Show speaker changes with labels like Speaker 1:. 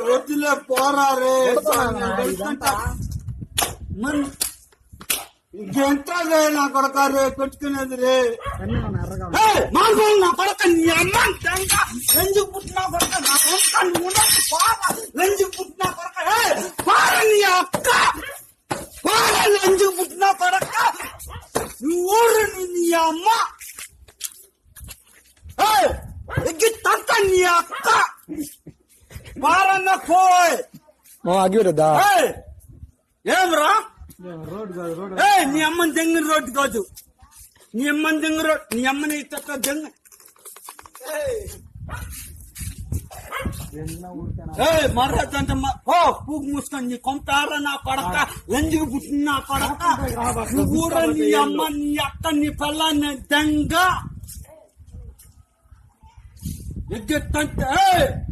Speaker 1: వద్దులే పోరా రే ఇంకెంత రే నా కొడక రే పెట్టుకునేది రే నా కొడక నీ అమ్మ లంజు పుట్టినా కొడక నా కొడక లంజు పుట్టినా కొడక పార నీ అక్క పార లంజు పుట్టినా కొడక ఊరు నీ అమ్మ ఎగ్గి తంత నీ అక్క పారన్న పోయ్
Speaker 2: ఆగిరదా
Speaker 1: ఏమ్రా నీ అమ్మని దెంగిన రోడ్డు కాదు నీ అమ్మని దెంగిన రోడ్డు నీ అమ్మని తక్క దెంగ మర్రదంటే పూగు మూసుకొని నీ కొంటారా నా కొడక లంజికి పుట్టిన నా కొడక నువ్వు నీ అమ్మ నీ అక్క నీ పిల్లాన్ని దెంగ ఎగ్గెత్తంటే